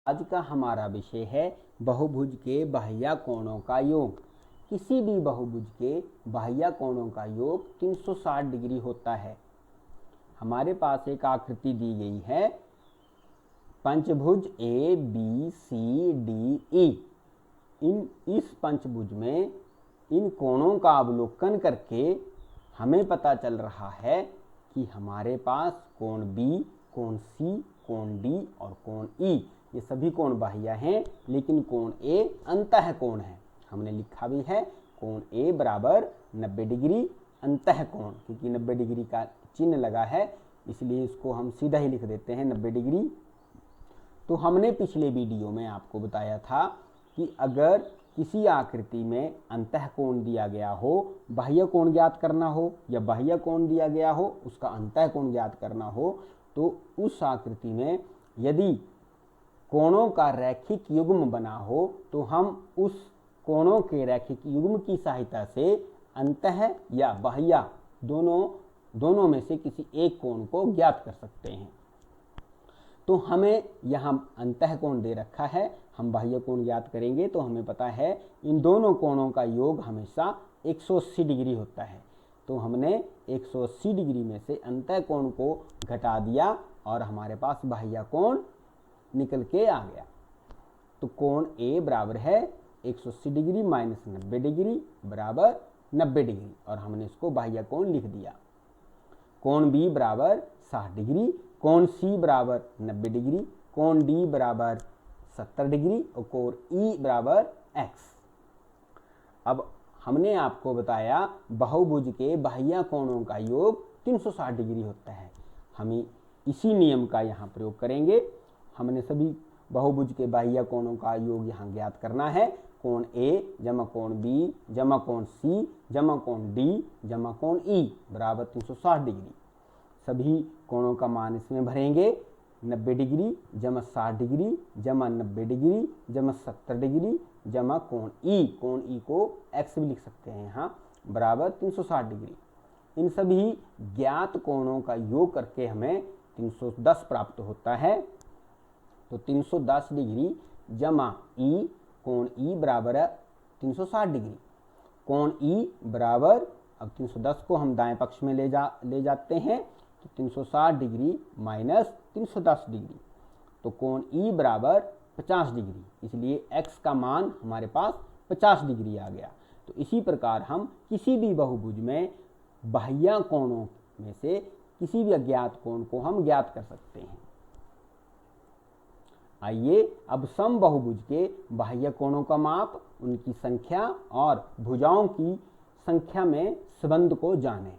आज का हमारा विषय है बहुभुज के बाह्य कोणों का योग। किसी भी बहुभुज के बाह्य कोणों का योग 360 डिग्री होता है। हमारे पास एक आकृति दी गई है, पंचभुज A B C D E. इस पंचभुज में इन कोणों का अवलोकन करके हमें पता चल रहा है कि हमारे पास कोण बी, कोण सी, कोण डी और कोण ई, ये सभी कोण बाह्य हैं, लेकिन कोण ए अंतः कोण है। हमने लिखा भी है कोण ए बराबर 90 डिग्री अंतः कोण, क्योंकि 90 डिग्री का चिन्ह लगा है इसलिए इसको हम सीधा ही लिख देते हैं 90 डिग्री। तो हमने पिछले वीडियो में आपको बताया था कि अगर किसी आकृति में अंतः कोण दिया गया हो, बाह्य कोण ज्ञात करना हो, या बाह्य कोण दिया गया हो उसका अंतः कोण ज्ञात करना हो, तो उस आकृति में यदि कोणों का रैखिक युग्म बना हो तो हम उस कोणों के रैखिक युग्म की सहायता से अंतः या बाह्य दोनों में से किसी एक कोण को ज्ञात कर सकते हैं। तो हमें यहाँ अंतः कोण दे रखा है, हम बाह्य कोण ज्ञात करेंगे तो हमें पता है इन दोनों कोणों का योग हमेशा 180 डिग्री होता है। तो हमने 180 डिग्री में से अंतः कोण को घटा दिया और हमारे पास बाह्य कोण निकल के आ गया। तो कोण ए बराबर है 180 डिग्री माइनस 90 डिग्री बराबर 90 डिग्री, और हमने इसको बाह्य कोण लिख दिया। कोण बी बराबर 60 डिग्री, कोण सी बराबर 90 डिग्री, कोण डी बराबर 70 डिग्री और कोण ई बराबर x। अब हमने आपको बताया बहुभुज के बाह्य कोणों का योग 360 डिग्री होता है। हमें इसी नियम का यहाँ प्रयोग करेंगे। हमने सभी बहुभुज के बाह्य कोणों का योग यहाँ ज्ञात करना है। कोण ए जमा कोण बी जमा कोण सी जमा कोण डी जमा कोण ई बराबर 360 डिग्री। सभी कोणों का मान इसमें भरेंगे। 90 डिग्री जमा 60 डिग्री जमा 90 डिग्री जमा 70 डिग्री जमा कोण ई को x भी लिख सकते हैं यहाँ, बराबर 360 डिग्री। इन सभी ज्ञात कोणों का योग करके हमें 310 प्राप्त होता है। तो 310 डिग्री जमा ई, कोण ई बराबर है 360 डिग्री। कोण ई बराबर, अब 310 को हम दाएं पक्ष में ले जाते हैं, तो 360 डिग्री माइनस 310 डिग्री, तो कोण ई बराबर 50 डिग्री, इसलिए x का मान हमारे पास 50 डिग्री आ गया। तो इसी प्रकार हम किसी भी बहुभुज में बाह्य कोणों में से किसी भी अज्ञात कोण को हम ज्ञात कर सकते हैं। आइए अब समबाहुभुज के बाह्य कोणों का माप, उनकी संख्या और भुजाओं की संख्या में संबंध को जानें।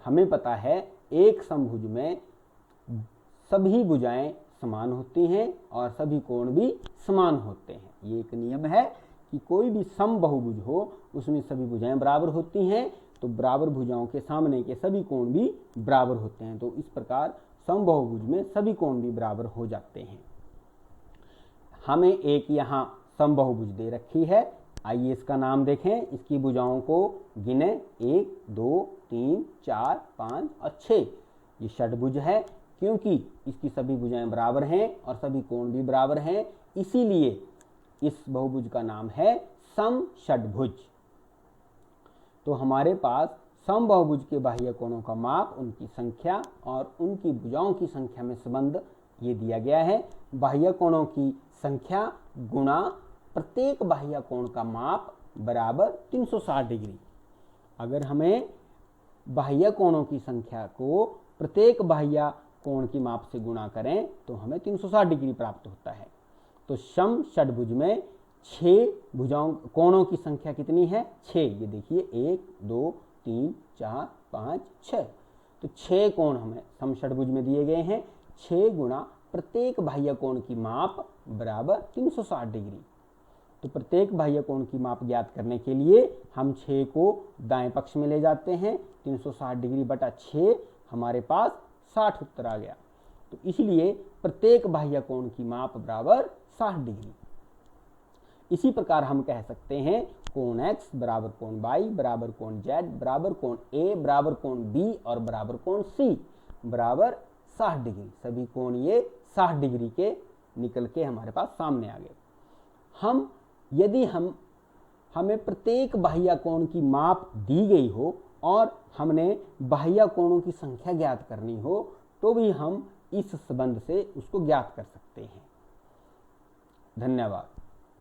हमें पता है एक समभुज में सभी भुजाएं समान होती हैं और सभी कोण भी समान होते हैं। ये एक नियम है कि कोई भी समबाहुभुज हो उसमें सभी भुजाएं बराबर होती हैं, तो बराबर भुजाओं के सामने के सभी कोण भी बराबर होते हैं। तो इस प्रकार समबाहुभुज में सभी कोण भी बराबर हो जाते हैं। हमें एक यहाँ समबाहुभुज दे रखी है, आइए इसका नाम देखें। इसकी भुजाओं को गिने, 1 2 3 4 5 और 6। ये षटभुज है, क्योंकि इसकी सभी भुजाएं बराबर हैं और सभी कोण भी बराबर हैं, इसीलिए इस बहुभुज का नाम है समषटभुज। तो हमारे पास समबाहुभुज के बाह्य कोणों का माप, उनकी संख्या और उनकी भुजाओं की संख्या में संबंध ये दिया गया है। बाह्य कोणों की संख्या गुणा प्रत्येक बाह्य कोण का माप बराबर 360 डिग्री। अगर हमें बाह्य कोणों की संख्या को प्रत्येक बाह्य कोण की माप से गुणा करें तो हमें 360 डिग्री प्राप्त होता है। तो समषटभुज में 6 भुजाओं कोणों की संख्या कितनी है? 6। ये देखिए 1 2 3 4 5 6। तो 6 कोण हमें समषटभुज में दिए गए हैं। 6 गुणा प्रत्येक बाह्य कोण की माप बराबर 360 डिग्री। तो प्रत्येक बाह्य कोण की माप ज्ञात करने के लिए हम 6 को दाएं पक्ष में ले जाते हैं। 360 डिग्री बटा 6 हमारे पास 60 उत्तर आ गया। तो इसलिए प्रत्येक बाह्य कोण की माप बराबर 60 डिग्री। इसी प्रकार हम कह सकते हैं कोण x बराबर कोण y बराबर कोण z बराबर कोण a बराबर कोण b और बराबर कोण c बराबर 60 डिग्री। सभी कोण ये 60 डिग्री के निकल के हमारे पास सामने आ गए। यदि हमें प्रत्येक बाह्य कोण की माप दी गई हो और हमने बाह्य कोणों की संख्या ज्ञात करनी हो तो भी हम इस संबंध से उसको ज्ञात कर सकते हैं। धन्यवाद।